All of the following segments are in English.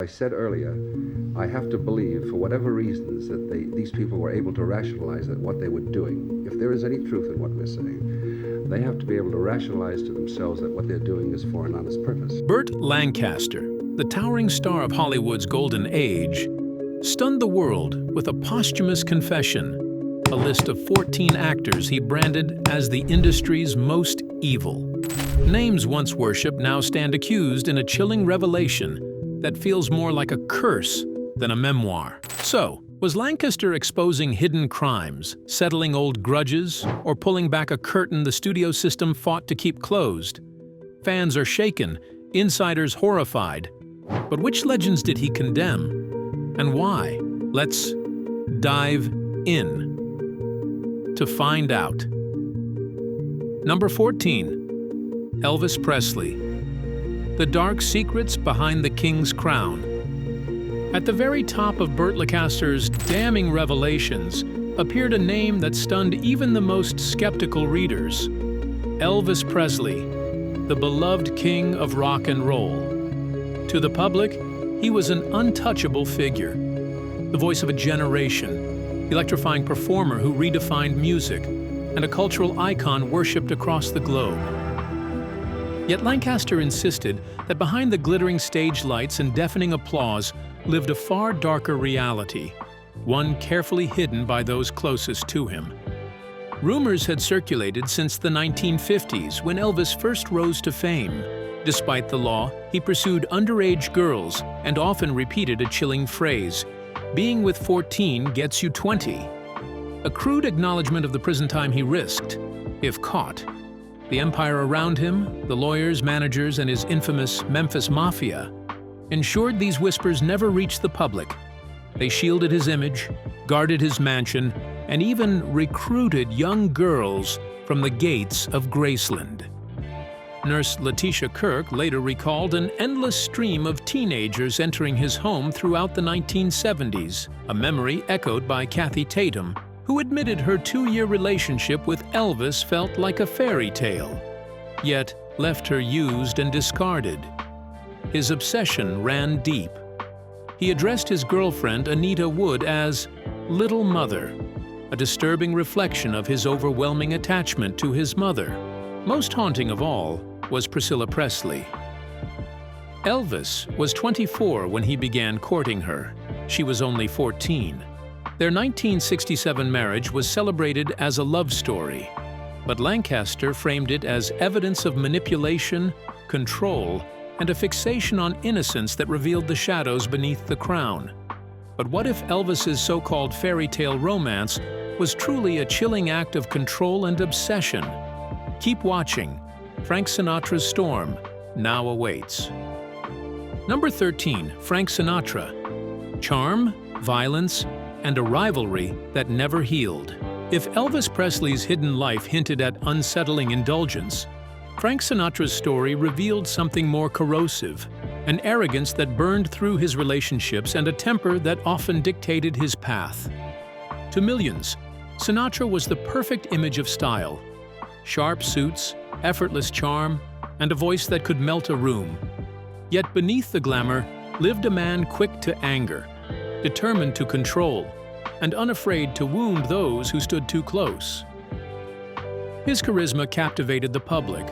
I said earlier, I have to believe, for whatever reasons, that these people were able to rationalize that what they were doing. If there is any truth in what we're saying, they have to be able to rationalize to themselves that what they're doing is for an honest purpose. Burt Lancaster, the towering star of Hollywood's golden age, stunned the world with a posthumous confession, a list of 14 actors he branded as the industry's most evil. Names once worshipped now stand accused in a chilling revelation that feels more like a curse than a memoir. So, was Lancaster exposing hidden crimes, settling old grudges, or pulling back a curtain the studio system fought to keep closed? Fans are shaken, insiders horrified. But which legends did he condemn? And why? Let's dive in to find out. Number 14. Elvis Presley. The dark secrets behind the king's crown. At the very top of Burt Lancaster's damning revelations appeared a name that stunned even the most skeptical readers. Elvis Presley, the beloved king of rock and roll. To the public, he was an untouchable figure, the voice of a generation, electrifying performer who redefined music, and a cultural icon worshipped across the globe. Yet Lancaster insisted that behind the glittering stage lights and deafening applause lived a far darker reality, one carefully hidden by those closest to him. Rumors had circulated since the 1950s, when Elvis first rose to fame. Despite the law, he pursued underage girls and often repeated a chilling phrase, "Being with 14 gets you 20." A crude acknowledgement of the prison time he risked, if caught. The empire around him, the lawyers, managers, and his infamous Memphis Mafia, ensured these whispers never reached the public. They shielded his image, guarded his mansion, and even recruited young girls from the gates of Graceland. Nurse Letitia Kirk later recalled an endless stream of teenagers entering his home throughout the 1970s, a memory echoed by Kathy Tatum, who admitted her 2-year relationship with Elvis felt like a fairy tale, yet left her used and discarded. His obsession ran deep. He addressed his girlfriend Anita Wood as "Little Mother," a disturbing reflection of his overwhelming attachment to his mother. Most haunting of all was Priscilla Presley. Elvis was 24 when he began courting her. She was only 14. Their 1967 marriage was celebrated as a love story, but Lancaster framed it as evidence of manipulation, control, and a fixation on innocence that revealed the shadows beneath the crown. But what if Elvis's so-called fairy tale romance was truly a chilling act of control and obsession? Keep watching. Frank Sinatra's storm now awaits. Number 13. Frank Sinatra. Charm, violence, and a rivalry that never healed. If Elvis Presley's hidden life hinted at unsettling indulgence, Frank Sinatra's story revealed something more corrosive, an arrogance that burned through his relationships and a temper that often dictated his path. To millions, Sinatra was the perfect image of style. Sharp suits, effortless charm, and a voice that could melt a room. Yet beneath the glamour lived a man quick to anger, determined to control, and unafraid to wound those who stood too close. His charisma captivated the public,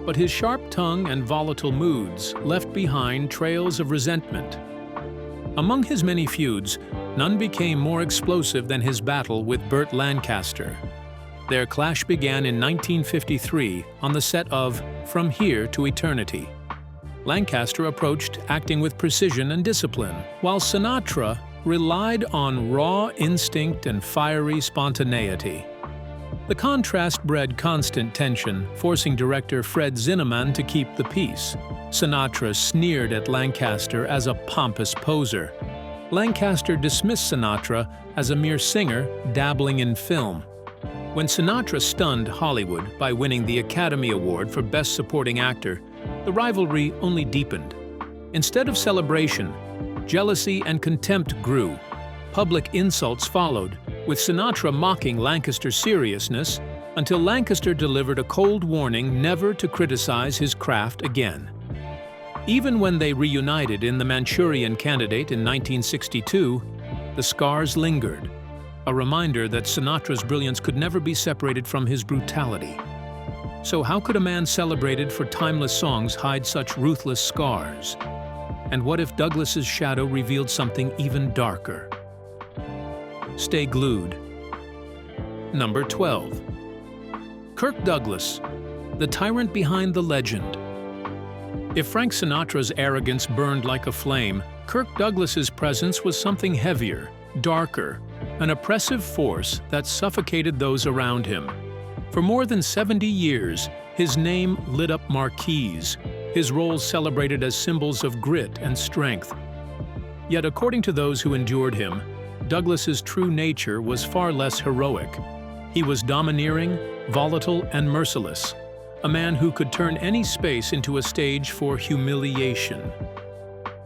but his sharp tongue and volatile moods left behind trails of resentment. Among his many feuds, none became more explosive than his battle with Burt Lancaster. Their clash began in 1953 on the set of From Here to Eternity. Lancaster approached acting with precision and discipline, while Sinatra relied on raw instinct and fiery spontaneity. The contrast bred constant tension, forcing director Fred Zinnemann to keep the peace. Sinatra sneered at Lancaster as a pompous poser. Lancaster dismissed Sinatra as a mere singer dabbling in film. When Sinatra stunned Hollywood by winning the Academy Award for Best Supporting Actor, the rivalry only deepened. Instead of celebration, jealousy and contempt grew. Public insults followed, with Sinatra mocking Lancaster's seriousness until Lancaster delivered a cold warning never to criticize his craft again. Even when they reunited in The Manchurian Candidate in 1962, the scars lingered, a reminder that Sinatra's brilliance could never be separated from his brutality. So how could a man celebrated for timeless songs hide such ruthless scars? And what if Douglas's shadow revealed something even darker? Stay glued. Number 12. Kirk Douglas, the tyrant behind the legend. If Frank Sinatra's arrogance burned like a flame, Kirk Douglas's presence was something heavier, darker, an oppressive force that suffocated those around him. For more than 70 years, his name lit up marquees, his roles celebrated as symbols of grit and strength. Yet according to those who endured him, Douglas's true nature was far less heroic. He was domineering, volatile, and merciless, a man who could turn any space into a stage for humiliation.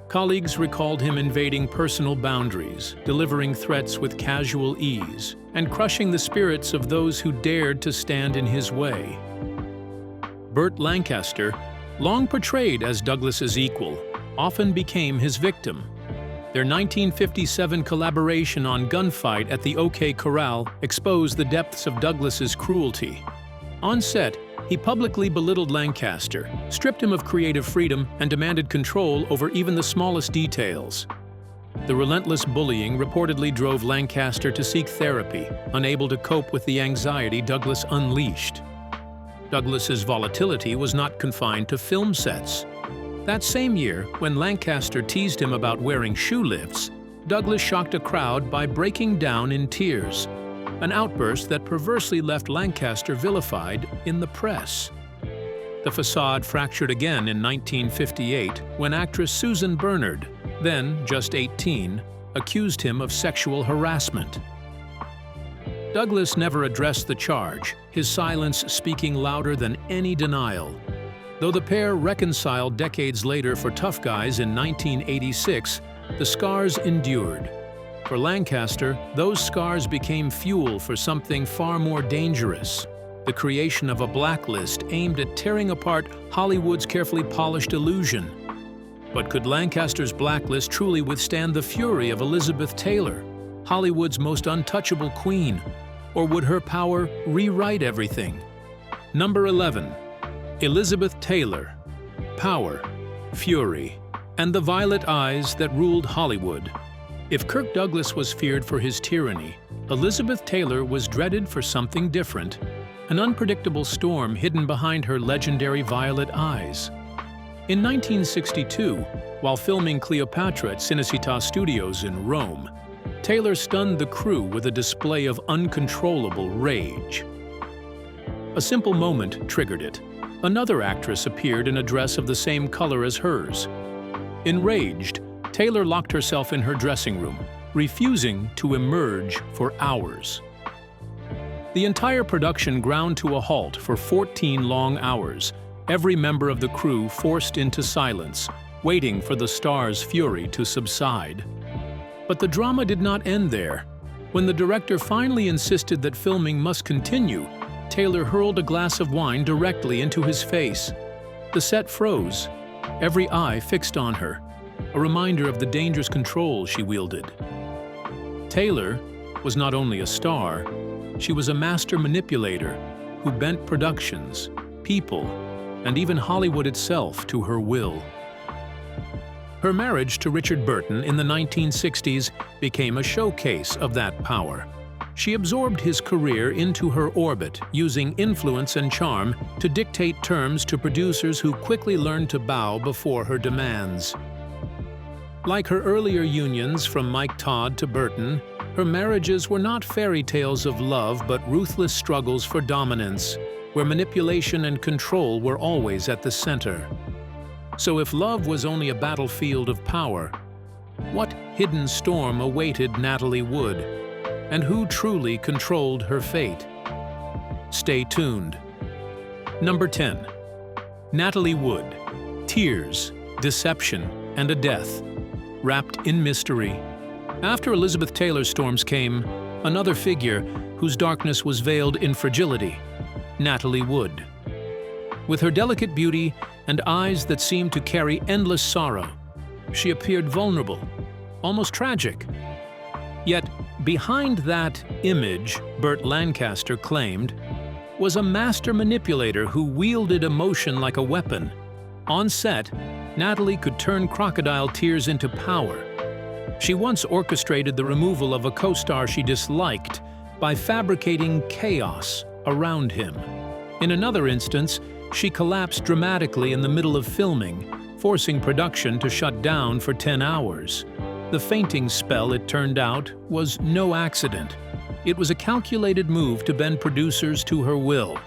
Colleagues recalled him invading personal boundaries, delivering threats with casual ease, and crushing the spirits of those who dared to stand in his way. Burt Lancaster, long portrayed as Douglas's equal, often became his victim. Their 1957 collaboration on Gunfight at the OK Corral exposed the depths of Douglas's cruelty. On set, he publicly belittled Lancaster, stripped him of creative freedom, and demanded control over even the smallest details. The relentless bullying reportedly drove Lancaster to seek therapy, unable to cope with the anxiety Douglas unleashed. Douglas's volatility was not confined to film sets. That same year, when Lancaster teased him about wearing shoe lifts, Douglas shocked a crowd by breaking down in tears, an outburst that perversely left Lancaster vilified in the press. The facade fractured again in 1958 when actress Susan Bernard, then just 18, accused him of sexual harassment. Douglas never addressed the charge, his silence speaking louder than any denial. Though the pair reconciled decades later for Tough Guys in 1986, the scars endured. For Lancaster, those scars became fuel for something far more dangerous: the creation of a blacklist aimed at tearing apart Hollywood's carefully polished illusion. But could Lancaster's blacklist truly withstand the fury of Elizabeth Taylor, Hollywood's most untouchable queen? Or would her power rewrite everything? Number 11. Elizabeth Taylor. Power, fury, and the violet eyes that ruled Hollywood. If Kirk Douglas was feared for his tyranny, Elizabeth Taylor was dreaded for something different, an unpredictable storm hidden behind her legendary violet eyes. In 1962, while filming Cleopatra at Cinecittà Studios in Rome, Taylor stunned the crew with a display of uncontrollable rage. A simple moment triggered it. Another actress appeared in a dress of the same color as hers. Enraged, Taylor locked herself in her dressing room, refusing to emerge for hours. The entire production ground to a halt for 14 long hours, every member of the crew forced into silence, waiting for the star's fury to subside. But the drama did not end there. When the director finally insisted that filming must continue, Taylor hurled a glass of wine directly into his face. The set froze, every eye fixed on her, a reminder of the dangerous control she wielded. Taylor was not only a star, she was a master manipulator who bent productions, people, and even Hollywood itself to her will. Her marriage to Richard Burton in the 1960s became a showcase of that power. She absorbed his career into her orbit, using influence and charm to dictate terms to producers who quickly learned to bow before her demands. Like her earlier unions from Mike Todd to Burton, her marriages were not fairy tales of love but ruthless struggles for dominance, where manipulation and control were always at the center. So if love was only a battlefield of power, what hidden storm awaited Natalie Wood? And who truly controlled her fate? Stay tuned. Number 10. Natalie Wood. Tears, deception, and a death, wrapped in mystery. After Elizabeth Taylor's storms came another figure whose darkness was veiled in fragility: Natalie Wood. With her delicate beauty and eyes that seemed to carry endless sorrow, she appeared vulnerable, almost tragic. Yet, behind that image, Burt Lancaster claimed, was a master manipulator who wielded emotion like a weapon. On set, Natalie could turn crocodile tears into power. She once orchestrated the removal of a co-star she disliked by fabricating chaos around him. In another instance, she collapsed dramatically in the middle of filming, forcing production to shut down for 10 hours. The fainting spell, it turned out, was no accident. It was a calculated move to bend producers to her will.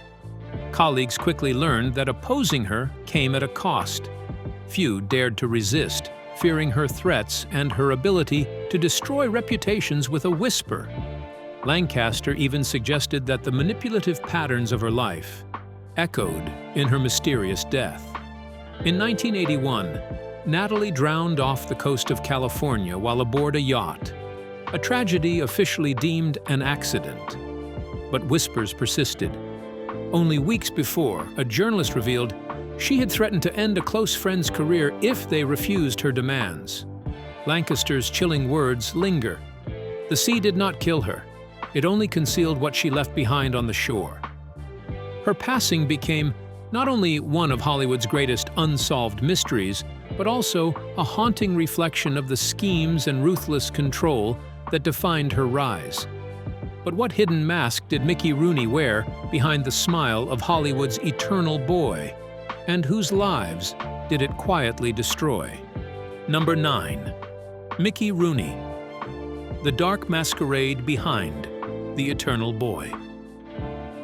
Colleagues quickly learned that opposing her came at a cost. Few dared to resist, fearing her threats and her ability to destroy reputations with a whisper. Lancaster even suggested that the manipulative patterns of her life echoed in her mysterious death. In 1981, Natalie drowned off the coast of California while aboard a yacht, a tragedy officially deemed an accident. But whispers persisted. Only weeks before, a journalist revealed she had threatened to end a close friend's career if they refused her demands. Lancaster's chilling words linger. The sea did not kill her. It only concealed what she left behind on the shore. Her passing became not only one of Hollywood's greatest unsolved mysteries, but also a haunting reflection of the schemes and ruthless control that defined her rise. But what hidden mask did Mickey Rooney wear behind the smile of Hollywood's eternal boy? And whose lives did it quietly destroy? Number 9. Mickey Rooney. The dark masquerade behind the eternal boy.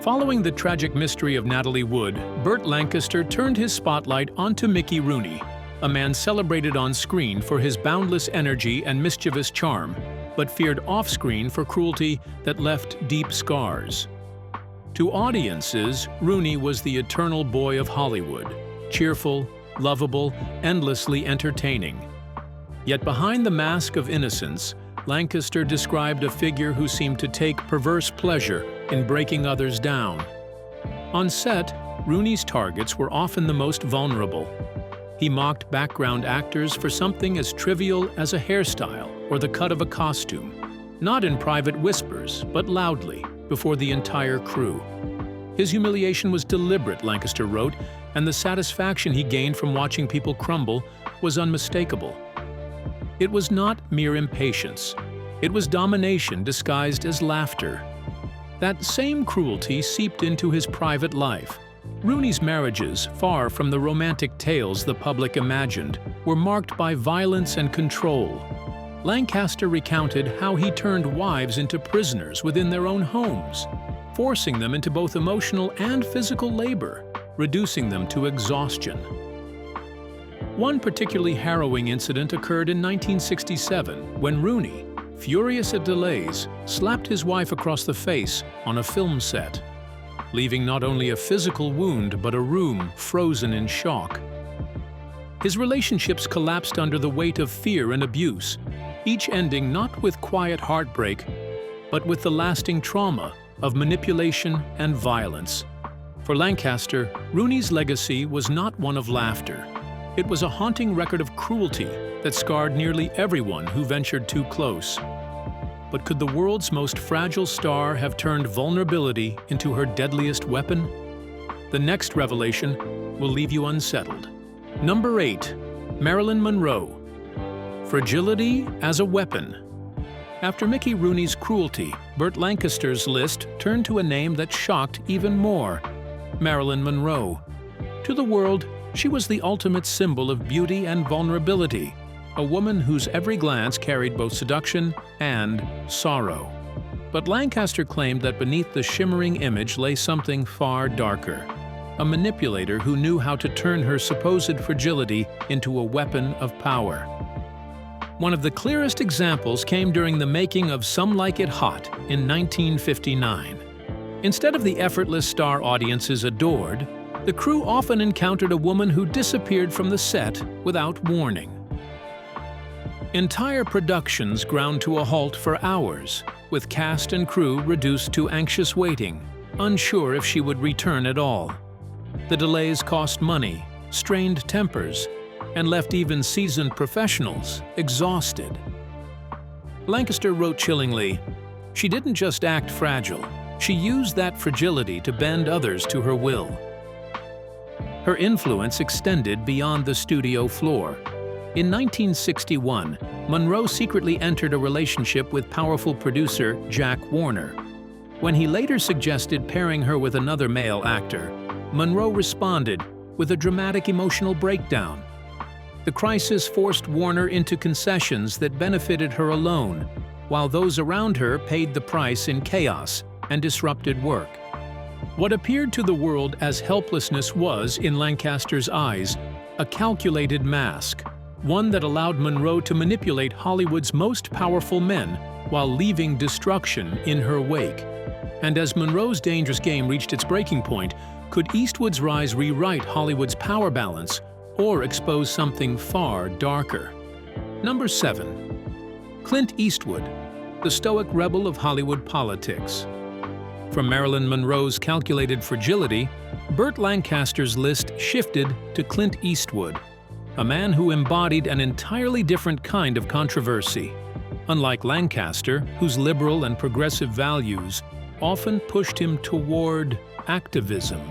Following the tragic mystery of Natalie Wood, Burt Lancaster turned his spotlight onto Mickey Rooney, a man celebrated on screen for his boundless energy and mischievous charm, but feared off-screen for cruelty that left deep scars. To audiences, Rooney was the eternal boy of Hollywood, cheerful, lovable, endlessly entertaining. Yet behind the mask of innocence, Lancaster described a figure who seemed to take perverse pleasure in breaking others down. On set, Rooney's targets were often the most vulnerable. He mocked background actors for something as trivial as a hairstyle or the cut of a costume, not in private whispers, but loudly, before the entire crew. His humiliation was deliberate, Lancaster wrote, and the satisfaction he gained from watching people crumble was unmistakable. It was not mere impatience. It was domination disguised as laughter. That same cruelty seeped into his private life. Rooney's marriages, far from the romantic tales the public imagined, were marked by violence and control. Lancaster recounted how he turned wives into prisoners within their own homes, forcing them into both emotional and physical labor, reducing them to exhaustion. One particularly harrowing incident occurred in 1967 when Rooney, furious at delays, slapped his wife across the face on a film set, leaving not only a physical wound but a room frozen in shock. His relationships collapsed under the weight of fear and abuse, each ending not with quiet heartbreak, but with the lasting trauma of manipulation and violence. For Lancaster, Rooney's legacy was not one of laughter. It was a haunting record of cruelty that scarred nearly everyone who ventured too close. But could the world's most fragile star have turned vulnerability into her deadliest weapon? The next revelation will leave you unsettled. Number 8. Marilyn Monroe. Fragility as a weapon. After Mickey Rooney's cruelty, Burt Lancaster's list turned to a name that shocked even more: Marilyn Monroe. To the world, she was the ultimate symbol of beauty and vulnerability, a woman whose every glance carried both seduction and sorrow. But Lancaster claimed that beneath the shimmering image lay something far darker, a manipulator who knew how to turn her supposed fragility into a weapon of power. One of the clearest examples came during the making of Some Like It Hot in 1959. Instead of the effortless star audiences adored, the crew often encountered a woman who disappeared from the set without warning. Entire productions ground to a halt for hours, with cast and crew reduced to anxious waiting, unsure if she would return at all. The delays cost money, strained tempers, and left even seasoned professionals exhausted. Lancaster wrote chillingly, "She didn't just act fragile, she used that fragility to bend others to her will." Her influence extended beyond the studio floor. In 1961, Monroe secretly entered a relationship with powerful producer Jack Warner. When he later suggested pairing her with another male actor, Monroe responded with a dramatic emotional breakdown. The crisis forced Warner into concessions that benefited her alone, while those around her paid the price in chaos and disrupted work. What appeared to the world as helplessness was, in Lancaster's eyes, a calculated mask, one that allowed Monroe to manipulate Hollywood's most powerful men while leaving destruction in her wake. And as Monroe's dangerous game reached its breaking point, could Eastwood's rise rewrite Hollywood's power balance or expose something far darker? Number 7. Clint Eastwood, the stoic rebel of Hollywood politics. From Marilyn Monroe's calculated fragility, Burt Lancaster's list shifted to Clint Eastwood, a man who embodied an entirely different kind of controversy. Unlike Lancaster, whose liberal and progressive values often pushed him toward activism,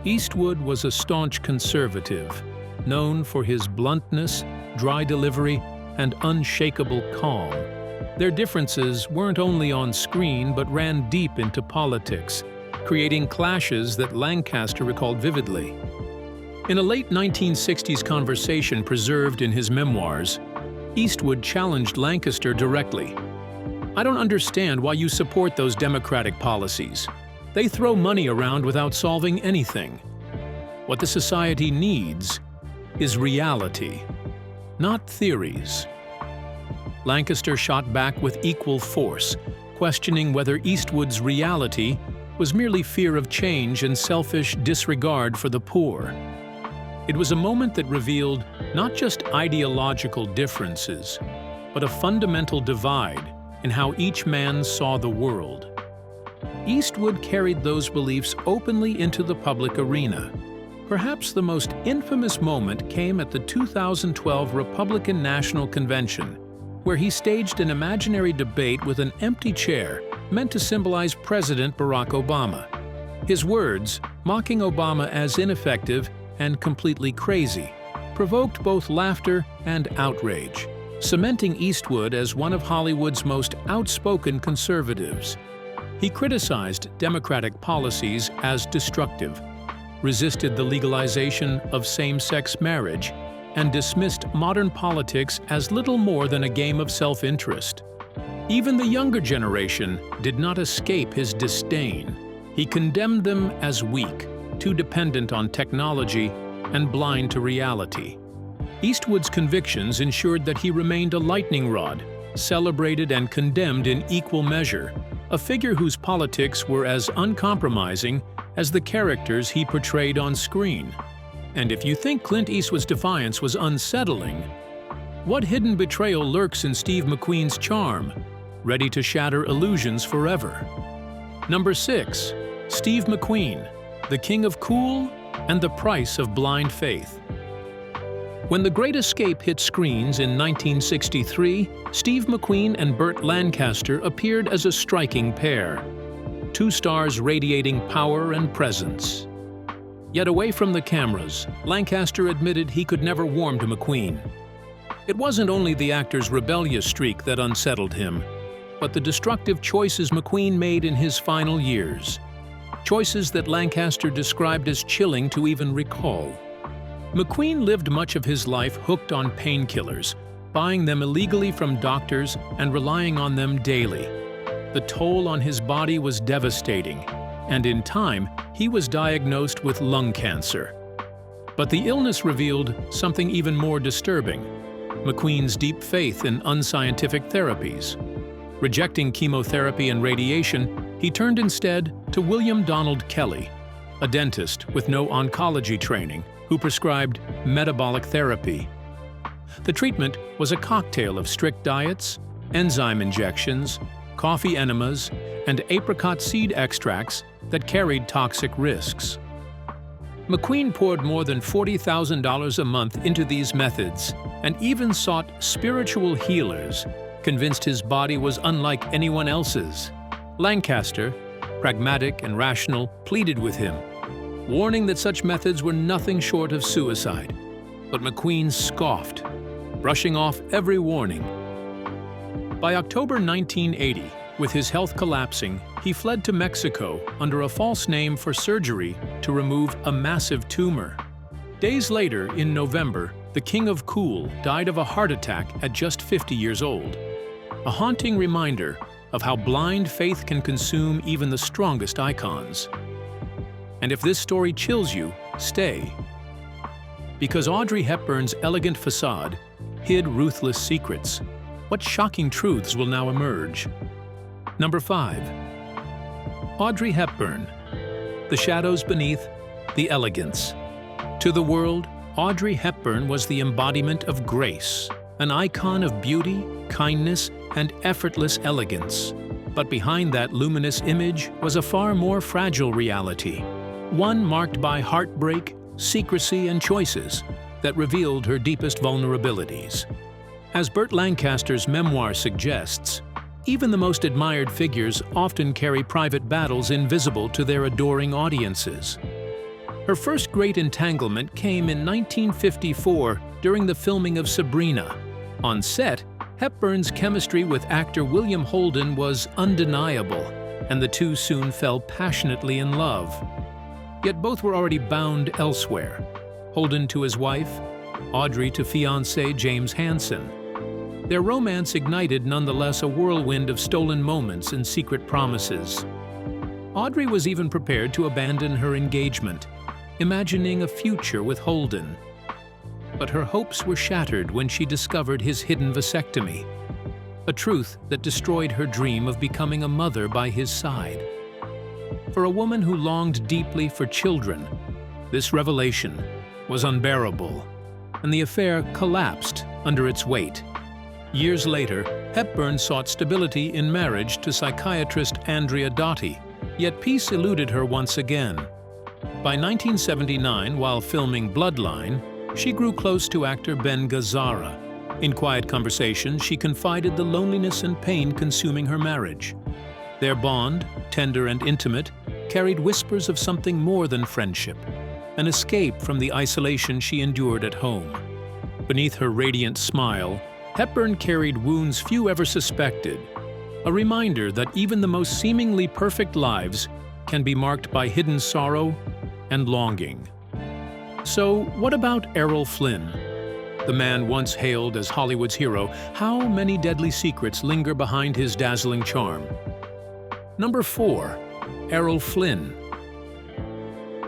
Eastwood was a staunch conservative, known for his bluntness, dry delivery, and unshakable calm. Their differences weren't only on screen but ran deep into politics, creating clashes that Lancaster recalled vividly. In a late 1960s conversation preserved in his memoirs, Eastwood challenged Lancaster directly. "I don't understand why you support those Democratic policies. They throw money around without solving anything. What the society needs is reality, not theories." Lancaster shot back with equal force, questioning whether Eastwood's reality was merely fear of change and selfish disregard for the poor. It was a moment that revealed not just ideological differences, but a fundamental divide in how each man saw the world. Eastwood carried those beliefs openly into the public arena. Perhaps the most infamous moment came at the 2012 Republican National Convention, where he staged an imaginary debate with an empty chair meant to symbolize President Barack Obama. His words, mocking Obama as ineffective and completely crazy, provoked both laughter and outrage, cementing Eastwood as one of Hollywood's most outspoken conservatives. He criticized Democratic policies as destructive, resisted the legalization of same-sex marriage, and dismissed modern politics as little more than a game of self-interest. Even the younger generation did not escape his disdain. He condemned them as weak, too dependent on technology, and blind to reality. Eastwood's convictions ensured that he remained a lightning rod, celebrated and condemned in equal measure, a figure whose politics were as uncompromising as the characters he portrayed on screen. And if you think Clint Eastwood's defiance was unsettling, what hidden betrayal lurks in Steve McQueen's charm, ready to shatter illusions forever? Number 6. Steve McQueen, the king of cool and the price of blind faith. When The Great Escape hit screens in 1963, Steve McQueen and Burt Lancaster appeared as a striking pair, two stars radiating power and presence. Yet away from the cameras, Lancaster admitted he could never warm to McQueen. It wasn't only the actor's rebellious streak that unsettled him, but the destructive choices McQueen made in his final years. Choices that Lancaster described as chilling to even recall. McQueen lived much of his life hooked on painkillers, buying them illegally from doctors and relying on them daily. The toll on his body was devastating, and in time, he was diagnosed with lung cancer. But the illness revealed something even more disturbing: McQueen's deep faith in unscientific therapies. Rejecting chemotherapy and radiation, he turned instead to William Donald Kelly, a dentist with no oncology training, who prescribed metabolic therapy. The treatment was a cocktail of strict diets, enzyme injections, coffee enemas, and apricot seed extracts that carried toxic risks. McQueen poured more than $40,000 a month into these methods and even sought spiritual healers, convinced his body was unlike anyone else's. Lancaster, pragmatic and rational, pleaded with him, warning that such methods were nothing short of suicide. But McQueen scoffed, brushing off every warning. By October 1980, with his health collapsing, he fled to Mexico under a false name for surgery to remove a massive tumor. Days later, in November, the King of Cool died of a heart attack at just 50 years old. A haunting reminder of how blind faith can consume even the strongest icons. And if this story chills you, stay. Because Audrey Hepburn's elegant facade hid ruthless secrets. What shocking truths will now emerge? Number 5. Audrey Hepburn. The shadows beneath, the elegance. To the world, Audrey Hepburn was the embodiment of grace, an icon of beauty, kindness, and effortless elegance. But behind that luminous image was a far more fragile reality, one marked by heartbreak, secrecy, and choices that revealed her deepest vulnerabilities. As Burt Lancaster's memoir suggests, even the most admired figures often carry private battles invisible to their adoring audiences. Her first great entanglement came in 1954 during the filming of Sabrina. On set, Hepburn's chemistry with actor William Holden was undeniable, and the two soon fell passionately in love. Yet both were already bound elsewhere, Holden to his wife, Audrey to fiancé James Hansen. Their romance ignited nonetheless a whirlwind of stolen moments and secret promises. Audrey was even prepared to abandon her engagement, imagining a future with Holden. But her hopes were shattered when she discovered his hidden vasectomy, a truth that destroyed her dream of becoming a mother by his side. For a woman who longed deeply for children, this revelation was unbearable, and the affair collapsed under its weight. Years later, Hepburn sought stability in marriage to psychiatrist Andrea Doty, yet peace eluded her once again. By 1979, while filming Bloodline, she grew close to actor Ben Gazzara. In quiet conversation, she confided the loneliness and pain consuming her marriage. Their bond, tender and intimate, carried whispers of something more than friendship, an escape from the isolation she endured at home. Beneath her radiant smile, Hepburn carried wounds few ever suspected, a reminder that even the most seemingly perfect lives can be marked by hidden sorrow and longing. So, what about Errol Flynn? The man once hailed as Hollywood's hero, how many deadly secrets linger behind his dazzling charm? Number 4. Errol Flynn.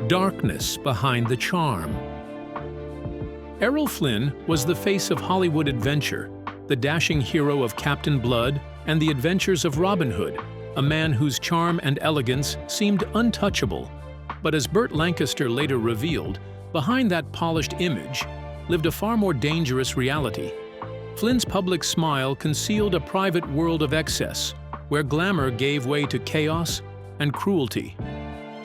Darkness behind the charm. Errol Flynn was the face of Hollywood adventure, the dashing hero of Captain Blood and the adventures of Robin Hood, a man whose charm and elegance seemed untouchable. But as Burt Lancaster later revealed, behind that polished image lived a far more dangerous reality. Flynn's public smile concealed a private world of excess, where glamour gave way to chaos and cruelty.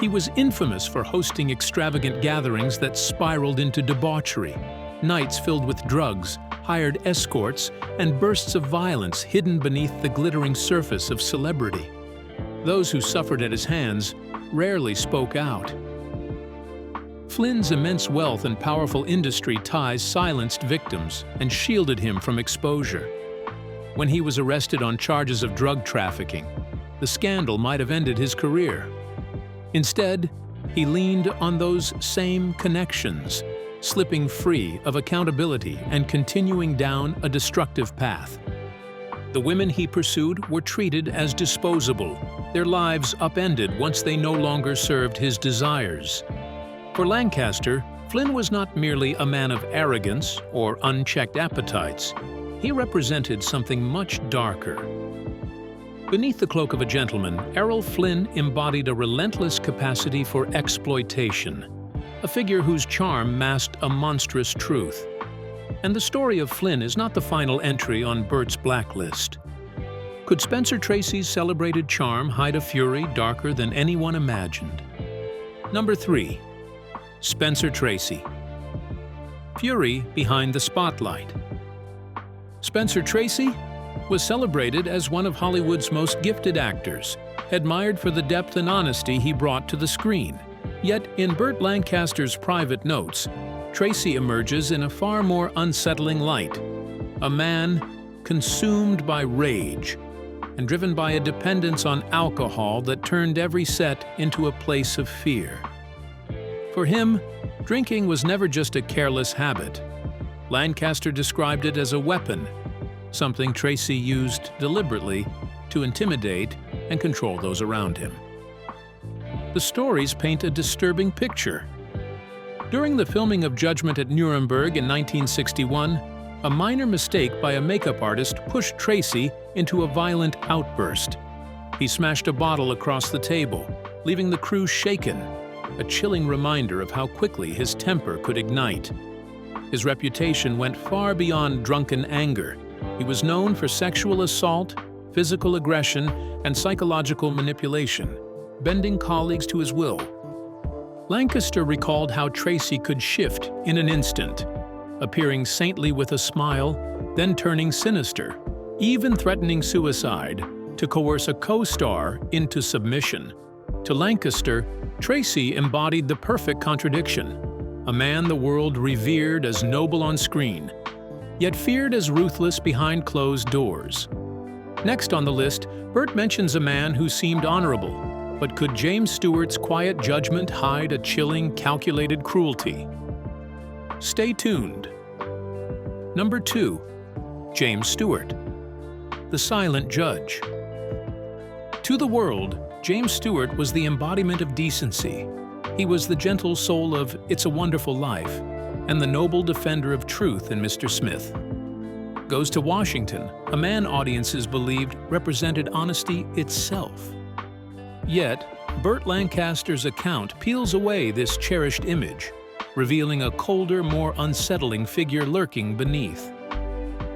He was infamous for hosting extravagant gatherings that spiraled into debauchery, nights filled with drugs, hired escorts, and bursts of violence hidden beneath the glittering surface of celebrity. Those who suffered at his hands rarely spoke out. Flynn's immense wealth and powerful industry ties silenced victims and shielded him from exposure. When he was arrested on charges of drug trafficking, the scandal might have ended his career. Instead, he leaned on those same connections, slipping free of accountability and continuing down a destructive path. The women he pursued were treated as disposable, their lives upended once they no longer served his desires. For Lancaster, Flynn was not merely a man of arrogance or unchecked appetites. He represented something much darker. Beneath the cloak of a gentleman, Errol Flynn embodied a relentless capacity for exploitation, a figure whose charm masked a monstrous truth. And the story of Flynn is not the final entry on Burt's blacklist. Could Spencer Tracy's celebrated charm hide a fury darker than anyone imagined? Number 3. Spencer Tracy. Fury behind the spotlight. Spencer Tracy was celebrated as one of Hollywood's most gifted actors, admired for the depth and honesty he brought to the screen. Yet, in Burt Lancaster's private notes, Tracy emerges in a far more unsettling light. A man consumed by rage and driven by a dependence on alcohol that turned every set into a place of fear. For him, drinking was never just a careless habit. Lancaster described it as a weapon, something Tracy used deliberately to intimidate and control those around him. The stories paint a disturbing picture. During the filming of Judgment at Nuremberg in 1961, a minor mistake by a makeup artist pushed Tracy into a violent outburst. He smashed a bottle across the table, leaving the crew shaken, a chilling reminder of how quickly his temper could ignite. His reputation went far beyond drunken anger. He was known for sexual assault, physical aggression, and psychological manipulation, bending colleagues to his will. Lancaster recalled how Tracy could shift in an instant, appearing saintly with a smile, then turning sinister, even threatening suicide to coerce a co-star into submission. To Lancaster, Tracy embodied the perfect contradiction, a man the world revered as noble on screen, yet feared as ruthless behind closed doors. Next on the list, Burt mentions a man who seemed honorable, but could James Stewart's quiet judgment hide a chilling, calculated cruelty? Stay tuned. Number 2. James Stewart. The Silent Judge. To the world, James Stewart was the embodiment of decency. He was the gentle soul of It's a Wonderful Life and the noble defender of truth in Mr. Smith. Goes to Washington, a man audiences believed represented honesty itself. Yet, Burt Lancaster's account peels away this cherished image, revealing a colder, more unsettling figure lurking beneath.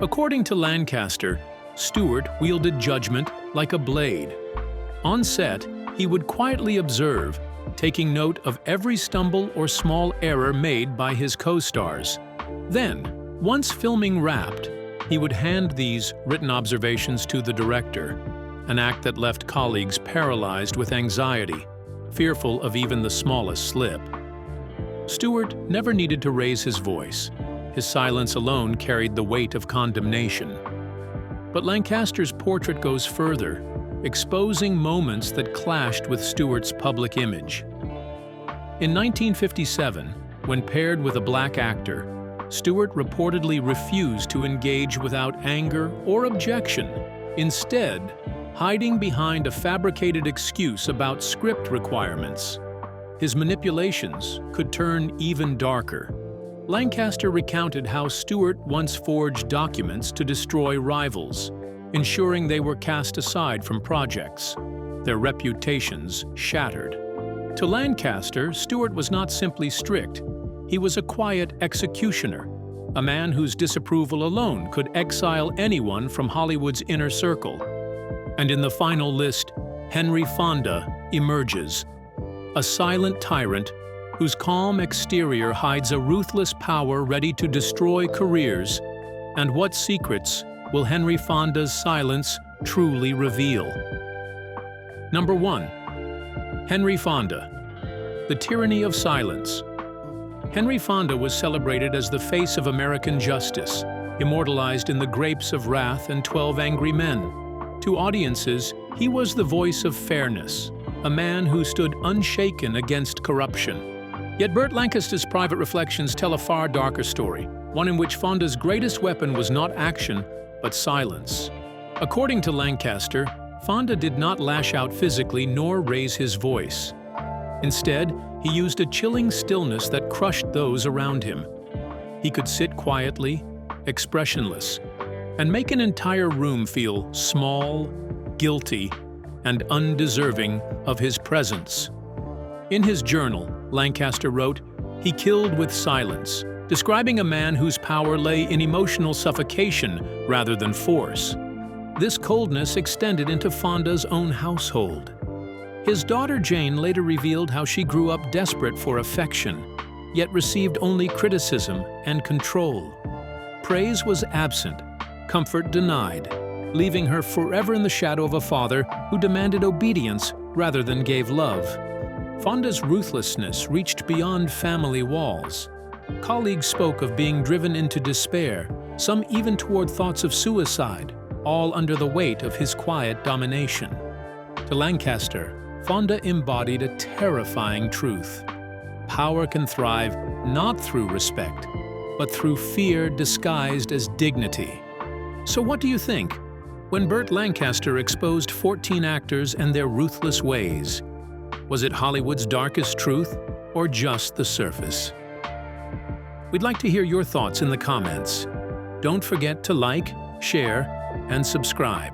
According to Lancaster, Stewart wielded judgment like a blade. On set, he would quietly observe, taking note of every stumble or small error made by his co-stars. Then, once filming wrapped, he would hand these written observations to the director, an act that left colleagues paralyzed with anxiety, fearful of even the smallest slip. Stewart never needed to raise his voice. His silence alone carried the weight of condemnation. But Lancaster's portrait goes further, exposing moments that clashed with Stewart's public image. In 1957, when paired with a black actor, Stewart reportedly refused to engage without anger or objection, instead hiding behind a fabricated excuse about script requirements. His manipulations could turn even darker. Lancaster recounted how Stewart once forged documents to destroy rivals, ensuring they were cast aside from projects, their reputations shattered. To Lancaster, Stewart was not simply strict. He was a quiet executioner, a man whose disapproval alone could exile anyone from Hollywood's inner circle. And in the final list, Henry Fonda emerges, a silent tyrant whose calm exterior hides a ruthless power ready to destroy careers. And what secrets will Henry Fonda's silence truly reveal? Number 1. Henry Fonda. The Tyranny of Silence. Henry Fonda was celebrated as the face of American justice, immortalized in The Grapes of Wrath and 12 Angry Men. To audiences, he was the voice of fairness, a man who stood unshaken against corruption. Yet Burt Lancaster's private reflections tell a far darker story, one in which Fonda's greatest weapon was not action, but silence. According to Lancaster, Fonda did not lash out physically nor raise his voice. Instead, he used a chilling stillness that crushed those around him. He could sit quietly, expressionless, and make an entire room feel small, guilty, and undeserving of his presence. In his journal, Lancaster wrote, "He killed with silence," describing a man whose power lay in emotional suffocation rather than force. This coldness extended into Fonda's own household. His daughter Jane later revealed how she grew up desperate for affection, yet received only criticism and control. Praise was absent, comfort denied, leaving her forever in the shadow of a father who demanded obedience rather than gave love. Fonda's ruthlessness reached beyond family walls. Colleagues spoke of being driven into despair, some even toward thoughts of suicide, all under the weight of his quiet domination. To Lancaster, Fonda embodied a terrifying truth. Power can thrive not through respect, but through fear disguised as dignity. So what do you think? When Burt Lancaster exposed 14 actors and their ruthless ways, was it Hollywood's darkest truth or just the surface? We'd like to hear your thoughts in the comments. Don't forget to like, share, and subscribe.